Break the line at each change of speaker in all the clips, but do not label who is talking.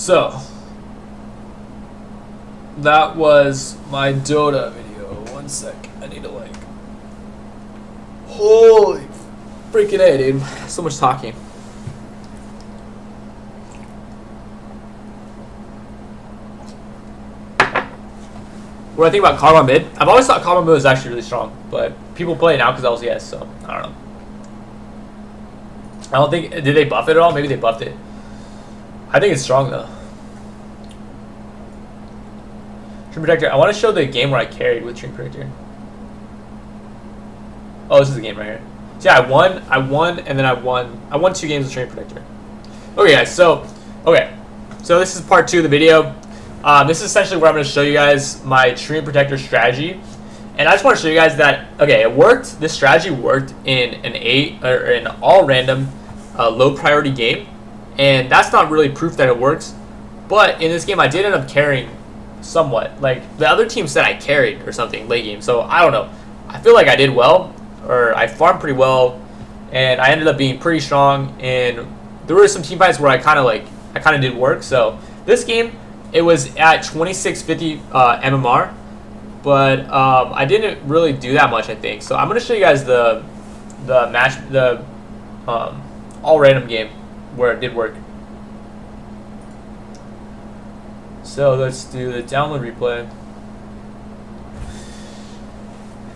So that was my Dota video. 1 sec. I need to like. Holy freaking A, dude. So much talking. What do I think about Karma mid? I've always thought Karma mid was actually really strong, but people play it now because LCS, so I don't know. I don't think, did they buff it at all? Maybe they buffed it. I think it's strong though. Treant Protector. I want to show the game where I carried with Treant Protector. Oh, this is the game right here. So yeah, I won, and then I won 2 games with Treant Protector. Okay, guys. So this is part 2 of the video. This is essentially where I'm going to show you guys my Treant Protector strategy, and I just want to show you guys that it worked. This strategy worked in an all random, low priority game, and that's not really proof that it works. But in this game, I did end up carrying somewhat. Like the other team said I carried or something late game, so I don't know. I feel like I did well, or I farmed pretty well, and I ended up being pretty strong. And there were some team fights where I kind of did work. So this game, it was at 2650 MMR, but I didn't really do that much, I think. So I'm gonna show you guys the all random game where it did work. So let's do the download replay.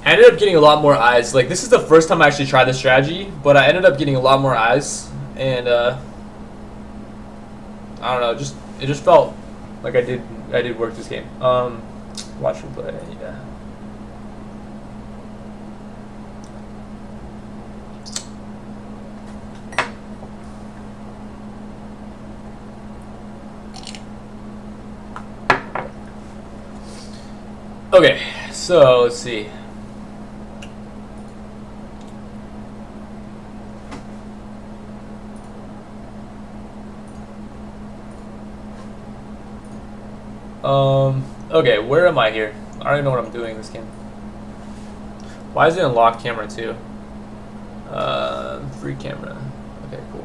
I ended up getting a lot more eyes. Like, this is the first time I actually tried this strategy, but I ended up getting a lot more eyes, and I don't know, it just felt like I did work this game. Watch replay, yeah. Okay, so let's see. Okay, where am I here? I don't even know what I'm doing in this game. Why is it in lock camera too? Free camera. Okay, cool.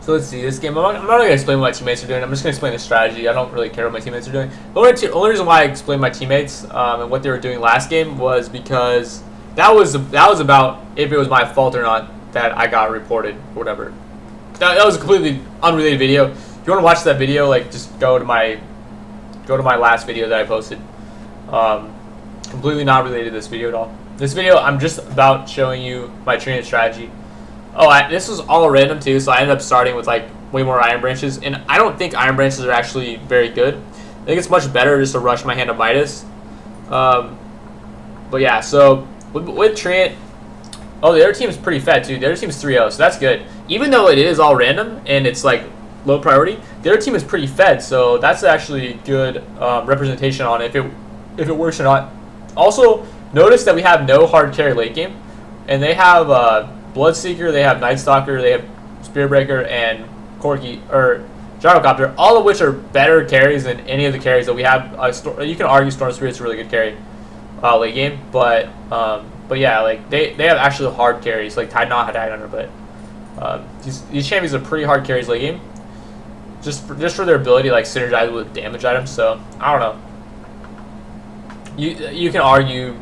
So let's see, this game, I'm not going to explain what my teammates are doing. I'm just going to explain the strategy. I don't really care what my teammates are doing. The only reason why I explained my teammates and what they were doing last game was because that was about if it was my fault or not that I got reported or whatever. That was a completely unrelated video. If you want to watch that video, like, just go to my last video that I posted. Completely not related to this video at all. This video, I'm just about showing you my Treant strategy. Oh, this was all random too, so I ended up starting with like way more Iron Branches, and I don't think Iron Branches are actually very good. I think it's much better just to rush my hand of Midas. But yeah, so with Treant, oh, the other team is pretty fed too. The other team is 3-0, so that's good. Even though it is all random and it's like low priority, the other team is pretty fed, so that's actually good representation on if it works or not. Also, notice that we have no hard carry late game, and they have Bloodseeker, they have Nightstalker, they have Spearbreaker, and Corki or Gyrocopter, all of which are better carries than any of the carries that we have. You can argue Storm Spirit's a really good carry late game, but yeah, like they have actually hard carries, like not Tide Hunter, but these champions are pretty hard carries late game, just for their ability to like synergize with damage items. So I don't know. You can argue,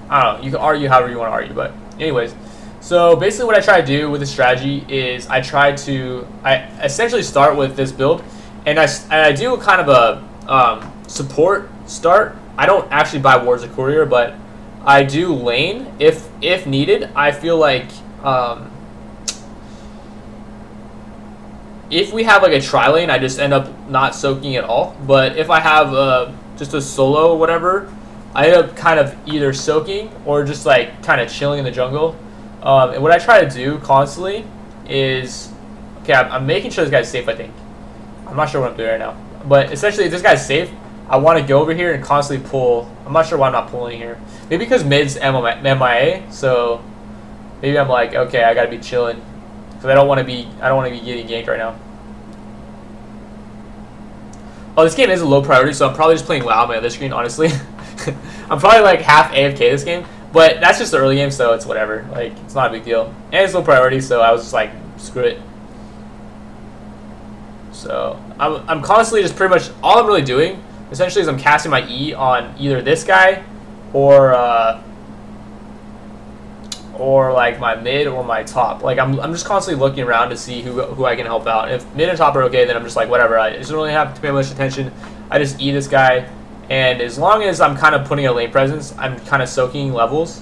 I don't know. You can argue however you want to argue, but anyways. So basically what I try to do with the strategy is I essentially start with this build, and I do kind of a support start. I don't actually buy Wards of Courier, but I do lane if needed. I feel like if we have like a tri-lane, I just end up not soaking at all. But if I have just a solo or whatever, I end up kind of either soaking or just like kind of chilling in the jungle. And what I try to do constantly is, okay, I'm making sure this guy's safe, I think. I'm not sure what I'm doing right now. But essentially, if this guy's safe, I want to go over here and constantly pull. I'm not sure why I'm not pulling here. Maybe because mid's MIA, so maybe I'm like, okay, I gotta be chilling. Because I don't want to be getting ganked right now. Oh, this game is a low priority, so I'm probably just playing WoW on my other screen, honestly. I'm probably like half AFK this game. But that's just the early game, so it's whatever. Like, it's not a big deal. And it's low priority, so I was just like, screw it. So I'm constantly just pretty much all I'm really doing essentially is I'm casting my E on either this guy or like my mid or my top. Like I'm just constantly looking around to see who I can help out. If mid and top are okay, then I'm just like whatever. I just don't really have to pay much attention. I just E this guy, and as long as I'm kind of putting a lane presence, I'm kind of soaking levels,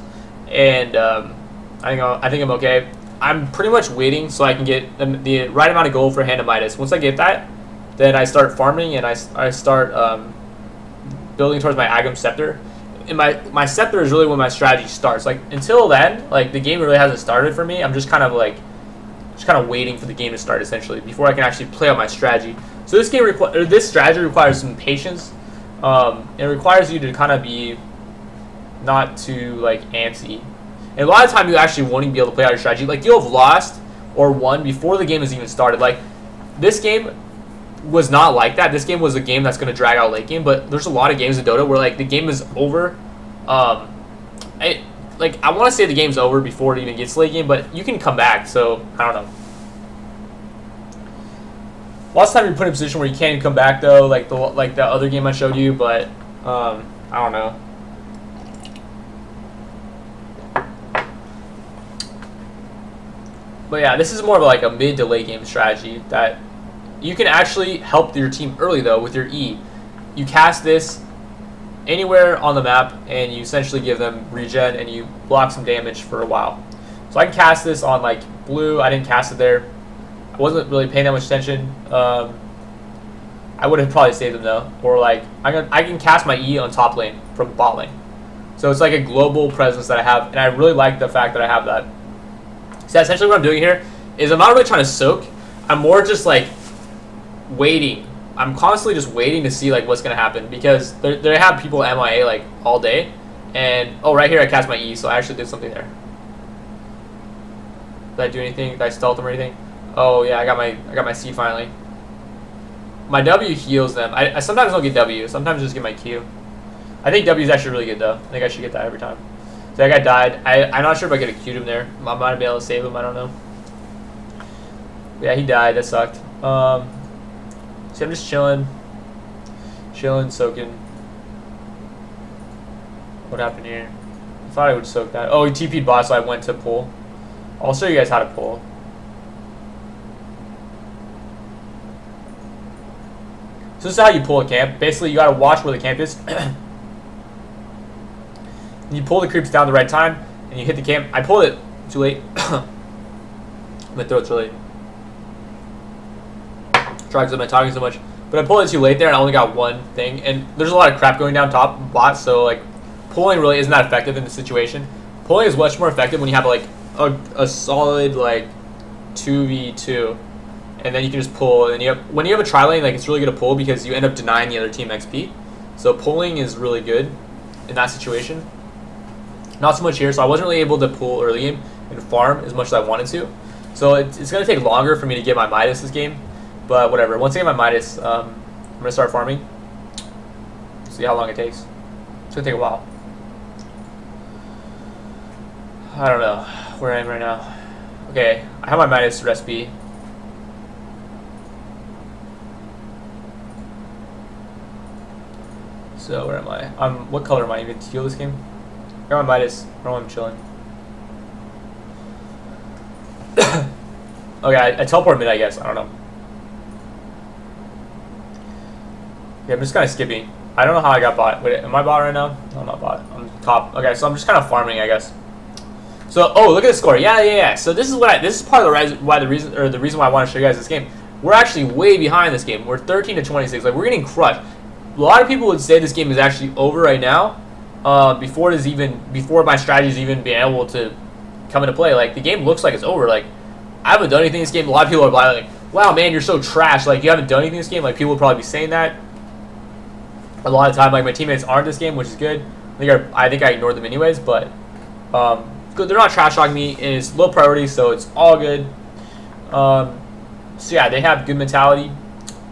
and I think I'm okay. I'm pretty much waiting so I can get the right amount of gold for Hand of Midas. Once I get that, then I start farming and I start building towards my Agam Scepter. And my Scepter is really when my strategy starts. Like until then, like the game really hasn't started for me. I'm just kind of waiting for the game to start essentially before I can actually play out my strategy. So this strategy requires some patience. It requires you to kind of be not too like antsy. And a lot of time you actually won't even be able to play out your strategy. Like you'll have lost or won before the game has even started. Like this game was not like that. This game was a game that's going to drag out late game. But there's a lot of games in Dota where like the game is over. I want to say the game's over before it even gets late game, but you can come back. So I don't know. Lots of time you're put in a position where you can't come back though, like the other game I showed you. But I don't know. But yeah, this is more of like a mid to late game strategy that you can actually help your team early though with your E. You cast this anywhere on the map and you essentially give them regen and you block some damage for a while. So I can cast this on like blue. I didn't cast it there. I wasn't really paying that much attention. I would have probably saved them though. Or like I can cast my E on top lane from bot lane. So it's like a global presence that I have, and I really like the fact that I have that. So essentially what I'm doing here is I'm not really trying to soak. I'm more just like waiting. I'm constantly just waiting to see like what's going to happen because they have people MIA like all day. And oh, right here I cast my E, so I actually did something there. Did I do anything? Did I stealth them or anything? Oh yeah, I got my C finally. My W heals them. I sometimes don't get W. Sometimes I just get my Q. I think W is actually really good though. I think I should get that every time. So that guy died. I'm not sure if I could have queued him there. I might have been able to save him. I don't know. But yeah, he died. That sucked. See, I'm just chilling, soaking. What happened here? I thought I would soak that. Oh, he TP'd bot, so I went to pull. I'll show you guys how to pull. So this is how you pull a camp. Basically, you gotta watch where the camp is. You pull the creeps down the right time, and you hit the camp. I pulled it too late. My throat's really dry because I've been talking so much. But I pulled it too late there, and I only got one thing. And there's a lot of crap going down top bots, so like pulling really isn't that effective in the situation. Pulling is much more effective when you have like a solid like 2v2, and then you can just pull. And when you have a tri lane, like it's really good to pull because you end up denying the other team XP. So pulling is really good in that situation. Not so much here, so I wasn't really able to pull early game and farm as much as I wanted to. So it's going to take longer for me to get my Midas this game. But whatever. Once I get my Midas, I'm going to start farming. See how long it takes. It's going to take a while. I don't know where I am right now. Okay, I have my Midas recipe. So where am I? What color am I? Even teal this game? I got my Midas. I don't want him chilling. Okay, I teleport mid, I guess. I don't know. Yeah, I'm just kind of skipping. I don't know how I got bot. Wait, am I bot right now? No, I'm not bot. I'm top. Okay, so I'm just kind of farming, I guess. So, oh, look at the score. Yeah. So this is this is part of the reason why I want to show you guys this game. We're actually way behind this game. We're 13 to 26. Like we're getting crushed. A lot of people would say this game is actually over right now. Before my strategy's even been able to come into play. Like the game looks like it's over. Like I haven't done anything in this game. A lot of people are like, "Wow, man, you're so trash. Like you haven't done anything in this game." Like people would probably be saying that. A lot of time, like my teammates aren't this game, which is good. I think I ignored them anyways, but good. They're not trash talking me, and it's low priority, so it's all good. So yeah, they have good mentality.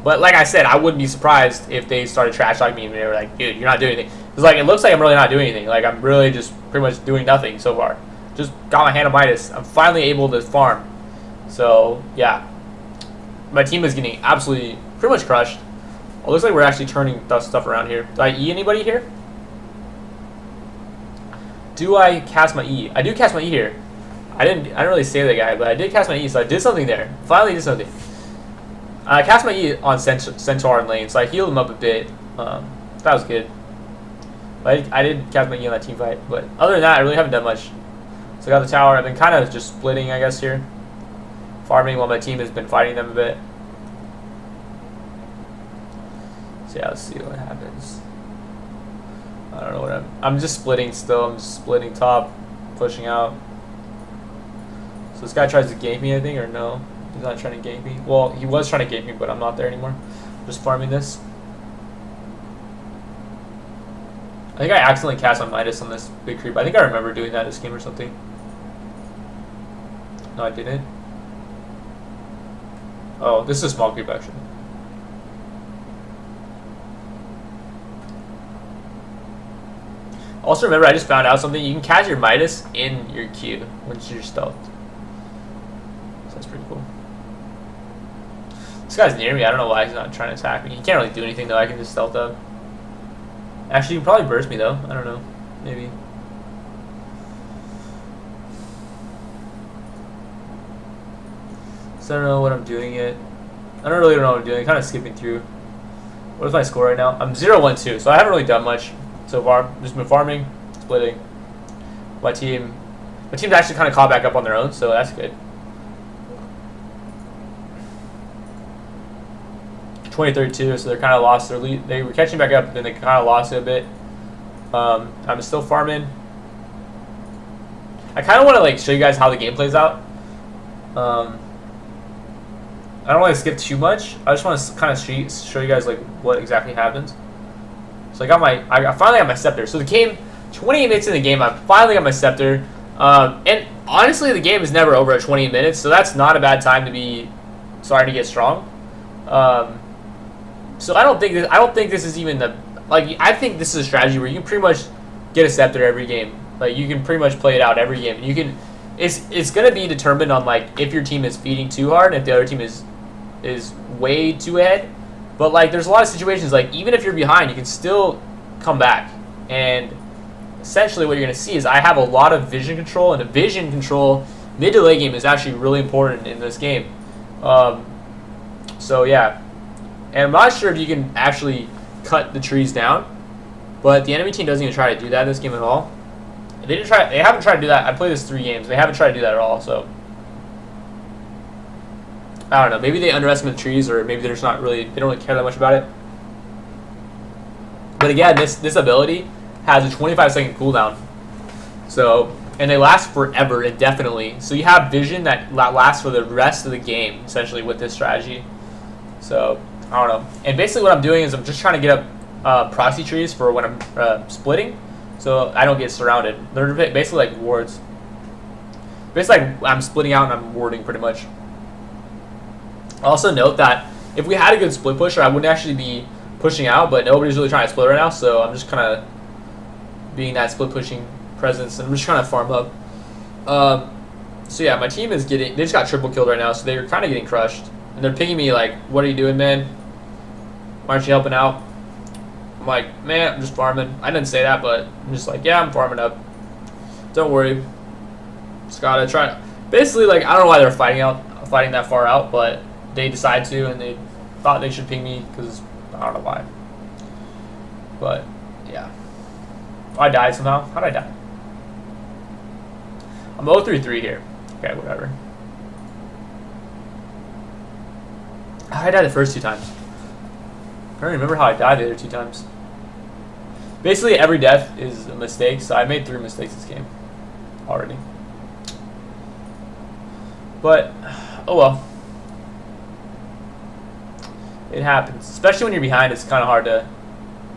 But like I said, I wouldn't be surprised if they started trash talking me and they were like, "Dude, you're not doing anything." It's like it looks like I'm really not doing anything. Like I'm really just pretty much doing nothing so far. Just got my hand on Midas. I'm finally able to farm. So yeah, my team is getting absolutely pretty much crushed. It looks like we're actually turning stuff around here. Did I E anybody here? Do I cast my E? I do cast my E here. I didn't really save that guy, but I did cast my E, so I did something there. Finally did something. I cast my E on Centaur and lane, so I healed him up a bit. That was good. But I did cast my E on that team fight. But other than that, I really haven't done much. So I got the tower. I've been kind of just splitting, I guess, here. Farming while my team has been fighting them a bit. So yeah, let's see what happens. I don't know what I'm just splitting still. I'm just splitting top, pushing out. So this guy tries to gank me, I think, or no? He's not trying to gank me. Well, he was trying to gank me, but I'm not there anymore. I'm just farming this. I think I accidentally cast my Midas on this big creep. I think I remember doing that this game or something. No, I didn't. Oh, this is a small creep actually. Also remember, I just found out something. You can catch your Midas in your Q once you're stealthed. So that's pretty cool. This guy's near me. I don't know why he's not trying to attack me. He can't really do anything though. I can just stealth up. Actually, he can probably burst me though. I don't know. Maybe. So I don't know what I'm doing yet. I don't really know what I'm doing. Kind of skipping through. What is my score right now? I'm 0-1-2, so I haven't really done much so far. Just been farming, splitting. My team's actually kind of caught back up on their own, so that's good. 20-32, so they're kind of lost their lead. They were catching back up, but then they kind of lost it a bit. I'm still farming. I kind of want to like show you guys how the game plays out. I don't want to skip too much. I just want to kind of show you guys like what exactly happens. So I finally got my scepter. So the game, 28 minutes in the game, I finally got my scepter. And honestly, the game is never over at 28 minutes, so that's not a bad time to be starting to get strong. So I don't think this is even the I think this is a strategy where you can pretty much get a scepter every game. Like you can pretty much play it out every game. And you can, it's gonna be determined on like if your team is feeding too hard and if the other team is way too ahead. But like there's a lot of situations like even if you're behind, you can still come back. And essentially what you're gonna see is I have a lot of vision control, and the vision control mid to late game is actually really important in this game. So yeah, and I'm not sure if you can actually cut the trees down, but the enemy team doesn't even try to do that in this game at all. They haven't tried to do that. I played this 3 games. They haven't tried to do that at all. So I don't know. Maybe they underestimate the trees, or maybe they're just not really. They don't really care that much about it. But again, this ability has a 25-second cooldown. So, and they last forever, indefinitely. So you have vision that lasts for the rest of the game, essentially, with this strategy. So I don't know. And basically, what I'm doing is I'm just trying to get up proxy trees for when I'm splitting, so I don't get surrounded. They're basically like wards. Basically, like I'm splitting out and I'm warding pretty much. Also note that if we had a good split pusher, I wouldn't actually be pushing out, but nobody's really trying to split right now, so I'm just kind of being that split pushing presence, and I'm just trying to farm up. So yeah, my team is they just got triple killed right now, so they're kind of getting crushed. And they're picking me like, what are you doing, man? Why aren't you helping out? I'm like, man, I'm just farming. I didn't say that, but I'm just like, yeah, I'm farming up. Don't worry. Just gotta try. Basically, like, I don't know why they're fighting that far out, but they decided to, and they thought they should ping me because I don't know why. But yeah, I died somehow. How did I die? I'm 0-3-3 here. Okay, whatever. I died the first 2 times. I don't remember how I died the other 2 times. Basically, every death is a mistake, so I made 3 mistakes this game already. But, oh well. It happens. Especially when you're behind, it's kind of hard to...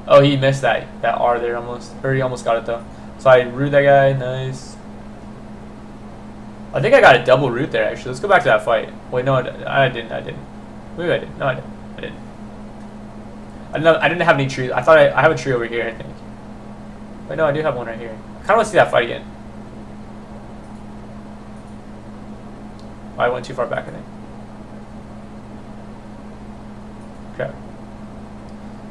Oh, he missed that R there almost. Or he almost got it, though. So I root that guy. Nice. I think I got a double root there, actually. Let's go back to that fight. Wait, no, I didn't. Maybe I did. No, I didn't. I didn't have any trees. I thought I have a tree over here, I think. Wait, no, I do have one right here. I kind of want to see that fight again. Oh, I went too far back, I think. Crap.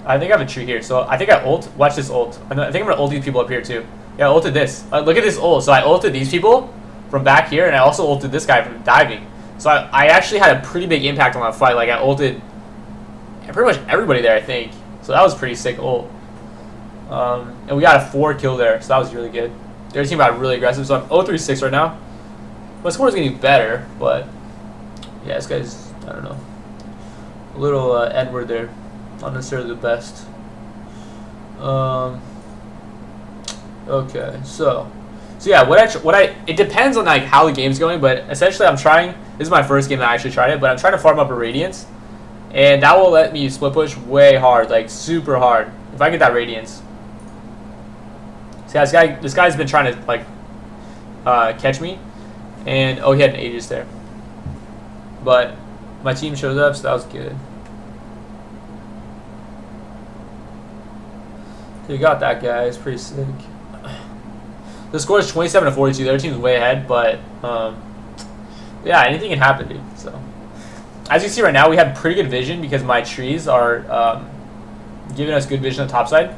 I think I have a tree here, so I think I ult. Watch this ult. I think I'm gonna ult these people up here too. Yeah, I ulted this. Look at this ult. So I ulted these people from back here, and I also ulted this guy from diving. So I actually had a pretty big impact on that fight. Like I ulted pretty much everybody there, I think. So that was pretty sick ult. And we got a 4 kill there, so that was really good. Their team got really aggressive, so I'm 0-3-6 right now. My score is getting better, but yeah, this guy's, I don't know, a little Edward there. Not necessarily the best. Okay, so yeah, it depends on like how the game's going, but essentially I'm trying. This is my first game that I actually tried it, but I'm trying to farm up a Radiance, and that will let me split push way hard, like super hard. If I get that Radiance. See, this guy's been trying to like catch me, and oh, he had an Aegis there, but my team shows up, so that was good. You got that guy. It's pretty sick. The score is 27-42. Their team's way ahead, but yeah, anything can happen, dude. So, as you see right now, we have pretty good vision because my trees are giving us good vision on the top side.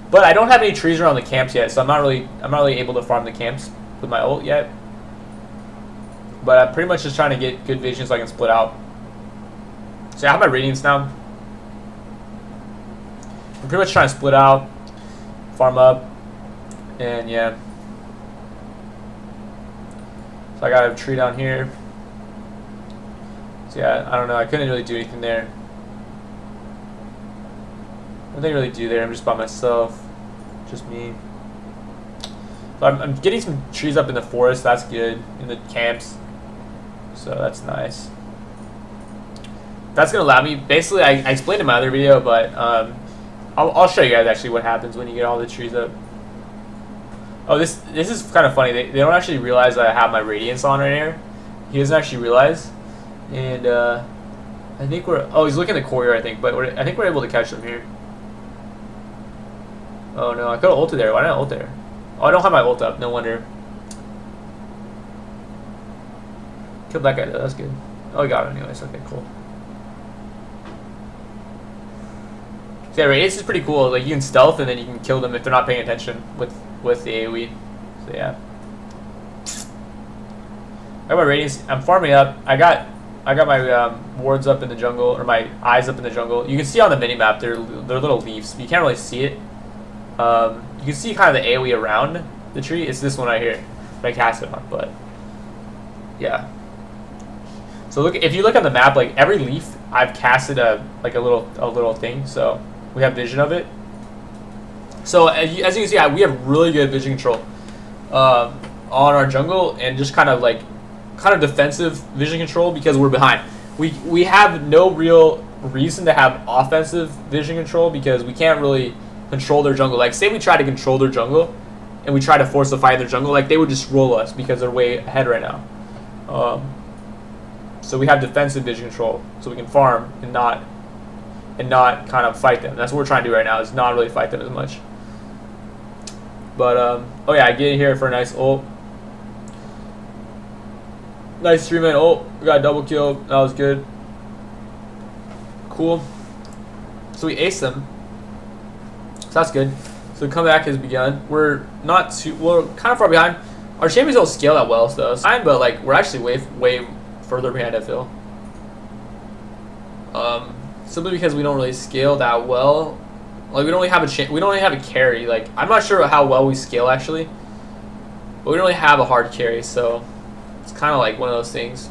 But I don't have any trees around the camps yet, so I'm not really able to farm the camps with my ult yet. But I'm pretty much just trying to get good vision so I can split out. So I have my Radiance now. I'm pretty much trying to split out, farm up, and yeah. So I got a tree down here. So yeah, I don't know. I couldn't really do anything there. Nothing really do there. I'm just by myself, just me. So I'm getting some trees up in the forest. That's good in the camps. So that's nice. That's gonna allow me. Basically, I explained in my other video, but I'll show you guys actually what happens when you get all the trees up. Oh, this is kind of funny. They don't actually realize that I have my Radiance on right here. He doesn't actually realize, and I think we're. Oh, he's looking at the courier, I think, but I think we're able to catch them here. Oh no, I could have ulted there. Why didn't I ult there? Oh, I don't have my ult up. No wonder. Killed that guy though. That's good. Oh, I got him anyways. Okay, cool. So yeah, Radiance is pretty cool. Like you can stealth and then you can kill them if they're not paying attention with the AoE. So yeah. I got my Radiance. I'm farming up. I got my wards up in the jungle, or my eyes up in the jungle. You can see on the minimap they're little leaves. But you can't really see it. You can see kind of the AoE around the tree. It's this one right here that I cast it on. But yeah. So look, if you look on the map, like every leaf, I've casted a little thing. So we have vision of it. So as you can see, we have really good vision control on our jungle, and just kind of defensive vision control because we're behind. We have no real reason to have offensive vision control because we can't really control their jungle. Like say we try to control their jungle and we try to force a fight in their jungle, like they would just roll us because they're way ahead right now. So we have defensive vision control so we can farm and not kind of fight them. That's what we're trying to do right now, is not really fight them as much. But oh yeah, I get in here for a nice ult. Nice 3-man ult. We got a double kill. That was good. Cool. So we aced them. So that's good. So the comeback has begun. We're kind of far behind. Our champions don't scale that well, so it's fine, but like we're actually way further behind, I feel. Simply because we don't really scale that well. Like we don't really have a carry. Like I'm not sure how well we scale actually, but we don't really have a hard carry, so it's kind of like one of those things.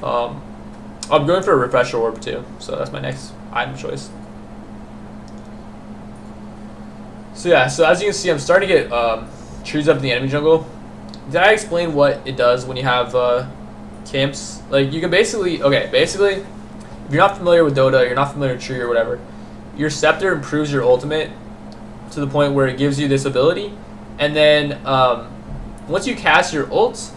I'm going for a refresher orb too, so that's my next item choice. So yeah, so as you can see, I'm starting to get trees up in the enemy jungle. Did I explain what it does when you have camps? Like you can basically, if you're not familiar with Dota, you're not familiar with tree or whatever, your scepter improves your ultimate to the point where it gives you this ability, and then once you cast your ult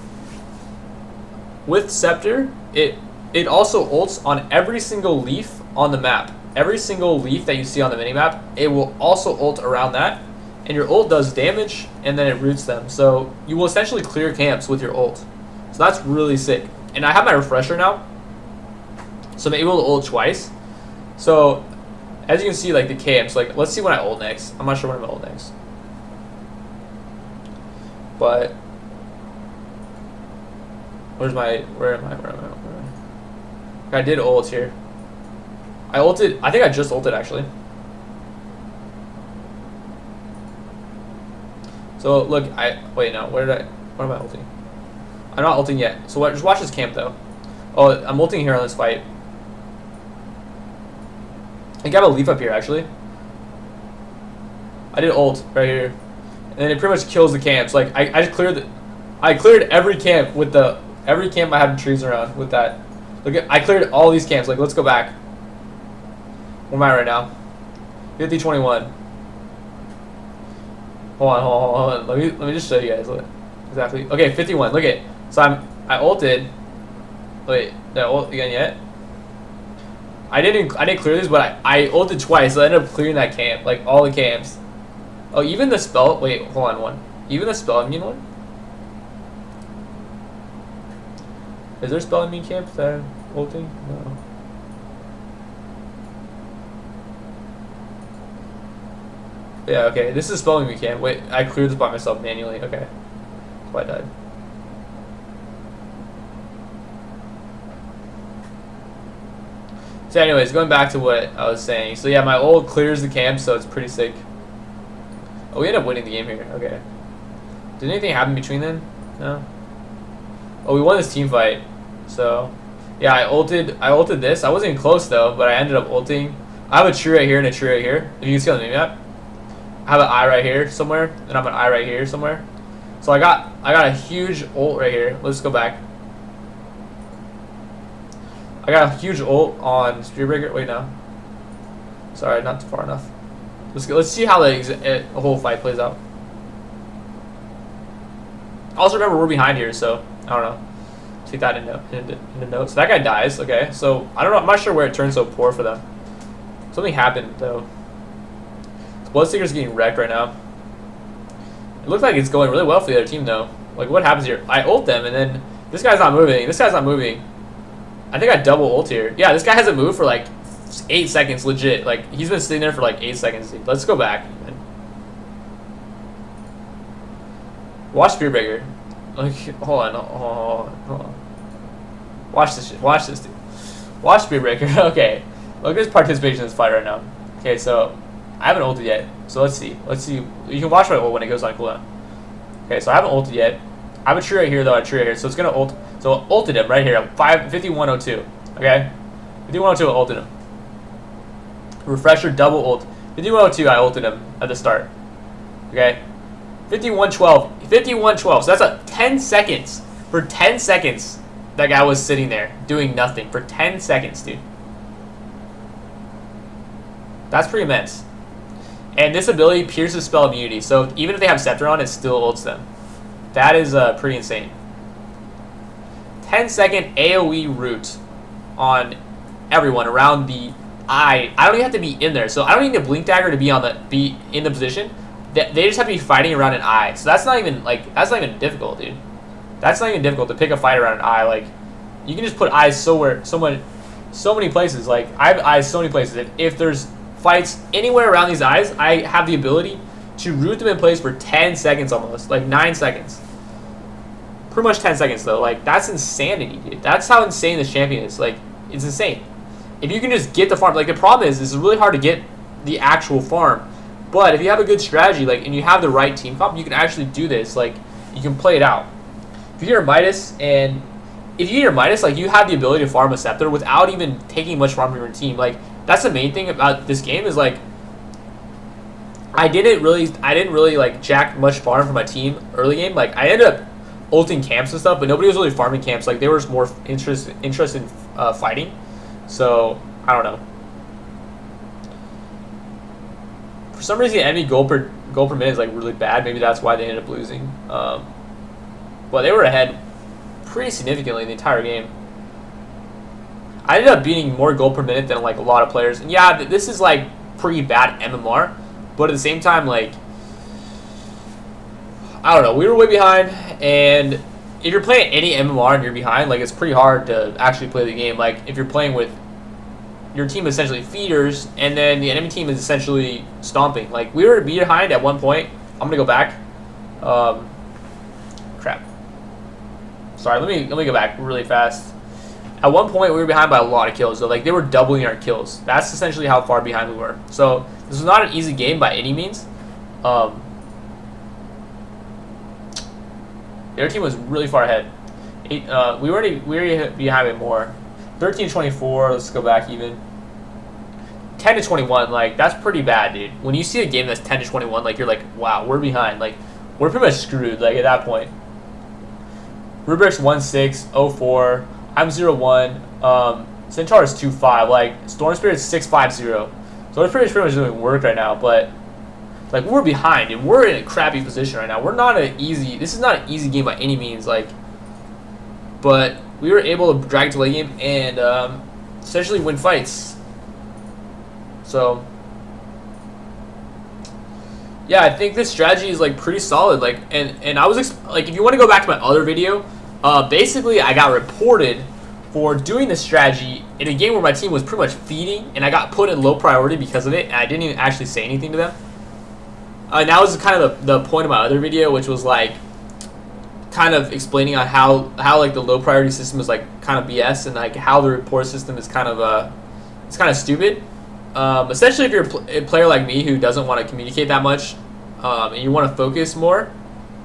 with scepter, it also ults on every single leaf on the map. Every single leaf that you see on the minimap, it will also ult around that, and your ult does damage and then it roots them. So you will essentially clear camps with your ult. So that's really sick. And I have my refresher now, so I'm able to ult twice. So, as you can see, like the camps, like let's see when I ult next. I'm not sure when I'm ult next, but where am I? I did ult here. I ulted. I think I just ulted actually. So look, wait no. Where am I ulting? I'm not ulting yet. So just watch this camp though. Oh, I'm ulting here on this fight. I think I have a leaf up here actually. I did ult right here, and then it pretty much kills the camps. Like I just cleared every camp with every camp I have trees around with that. Look at, I cleared all these camps. Like let's go back. Where am I right now? 50-21. Hold on. Let me just show you guys. Look. Exactly. Okay, 51. Look at. So I ulted. Wait, did I ult again yet? I didn't clear these, but I ulted twice, so I ended up clearing that camp, like all the camps. Oh, even the spell. Wait, hold on one. Even the spell immune one. Is there spell immune camp that I'm ulting? No. Yeah. Okay. This is spell immune camp. Wait, I cleared this by myself manually. Okay. That's why I died. So anyways, going back to what I was saying. So yeah, my ult clears the camp, so it's pretty sick. Oh, we ended up winning the game here. Okay. Did anything happen between then? No. Oh, we won this team fight. So yeah, I ulted this. I wasn't even close though, but I ended up ulting. I have a tree right here and a tree right here. If you can see on the map, I have an eye right here somewhere, and I have an eye right here somewhere. So I got a huge ult right here. Let's go back. I got a huge ult on Spearbreaker. Wait, no. Sorry, not too far enough. Let's see how the whole fight plays out. Also, remember we're behind here, so I don't know. Take that into notes. That guy dies. Okay, so I don't know. I'm not sure where it turned so poor for them. Something happened though. Bloodseeker's getting wrecked right now. It looks like it's going really well for the other team though. Like what happens here? I ult them and then this guy's not moving. This guy's not moving. I think I double ult here. Yeah, this guy hasn't moved for like 8 seconds, legit. Like he's been sitting there for like 8 seconds. Let's go back. Watch Spearbreaker. Like, hold on. Watch this shit. Watch this, dude. Watch Spearbreaker. Okay. Look at his participation in this fight right now. Okay, so I haven't ulted yet. So let's see. You can watch my ult when it goes on cooldown. Okay, so I haven't ulted yet. I have a tree right here though. A tree right here. So it's gonna ult. So I ulted him right here. 5102. Okay. 5102. I ulted him. Refresher double ult. 5102. I ulted him at the start. Okay. 5112. 5112. So that's a 10 seconds. For 10 seconds, that guy was sitting there doing nothing for 10 seconds, dude. That's pretty immense. And this ability pierces spell immunity. So even if they have Scepter on, it still ults them. That is pretty insane. 10-second AoE root on everyone around the eye. I don't even have to be in there. So I don't need a blink dagger to be in the position. They just have to be fighting around an eye. So that's not even difficult, dude. That's not even difficult to pick a fight around an eye. Like you can just put eyes so many places. Like I have eyes so many places. If there's fights anywhere around these eyes, I have the ability to root them in place for 10 seconds almost, like 9 seconds. Pretty much 10 seconds though. Like that's insanity, dude. That's how insane this champion is. Like it's insane. If you can just get the farm, like the problem is it's really hard to get the actual farm. But if you have a good strategy, like and you have the right team comp, you can actually do this. Like you can play it out. If you're a Midas like you have the ability to farm a Scepter without even taking much farm from your team. Like that's the main thing about this game is like I didn't really like jack much farm for my team early game. Like I ended up ulting camps and stuff, but nobody was really farming camps. Like they were just more interested in fighting. So I don't know. For some reason, enemy gold per minute is like really bad. Maybe that's why they ended up losing. But they were ahead pretty significantly the entire game. I ended up beating more gold per minute than like a lot of players. And yeah, this is like pretty bad MMR, but at the same time, like I don't know, we were way behind. And if you're playing any MMR and you're behind, like it's pretty hard to actually play the game. Like if you're playing with your team is essentially feeders, and then the enemy team is essentially stomping. Like, we were behind at one point. I'm gonna go back. Crap. Sorry, let me go back really fast. At one point, we were behind by a lot of kills. So, like, they were doubling our kills. That's essentially how far behind we were. So, this was not an easy game by any means. Their team was really far ahead. We were already behind it more. 13-24. Let's go back even. 10-21. Like, that's pretty bad, dude. When you see a game that's 10-21, like, you're like, wow, we're behind. Like, we're pretty much screwed. Like, at that point. Rubrik's 1-6, 0-4. I'm 0-1. Centaur is 2-5. Like, Storm Spirit's 6-5-0. So we're pretty much doing work right now, but like, we're behind and we're in a crappy position right now. We're not an easy. This is not an easy game by any means. Like, but we were able to drag it to late game and essentially win fights. So yeah, I think this strategy is like pretty solid. Like, and I was like, if you want to go back to my other video, basically I got reported for doing this strategy in a game where my team was pretty much feeding, and I got put in low priority because of it, and I didn't even actually say anything to them. And that was kind of the point of my other video, which was like kind of explaining on how like the low priority system is like kind of BS, and like how the report system is kind of it's kind of stupid. Essentially, if you're a player like me who doesn't want to communicate that much, and you want to focus more,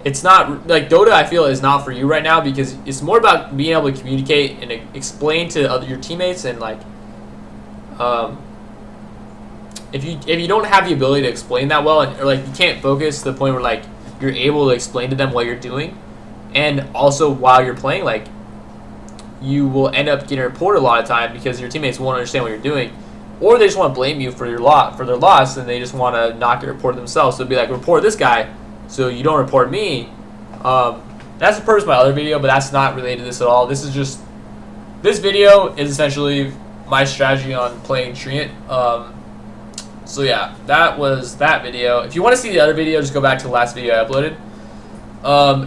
it's not like Dota. I feel is not for you right now, because it's more about being able to communicate and explain to your teammates, and like if you don't have the ability to explain that well, or like you can't focus to the point where like you're able to explain to them what you're doing, and also while you're playing, like you will end up getting reported a lot of time because your teammates won't understand what you're doing, or they just want to blame you for their loss, and they just want to not get reported themselves. So it'd be like, report this guy, so you don't report me. That's the purpose of my other video, but that's not related to this at all. This video is essentially my strategy on playing Treant. So yeah, that was that video. If you want to see the other video, just go back to the last video I uploaded.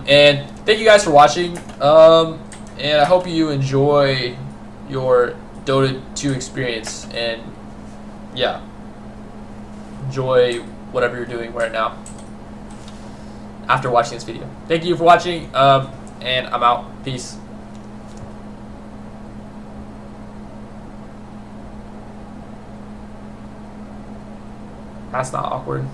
And thank you guys for watching. And I hope you enjoy your Dota 2 experience, and yeah, enjoy whatever you're doing right now after watching this video. Thank you for watching, and I'm out. Peace. That's not awkward.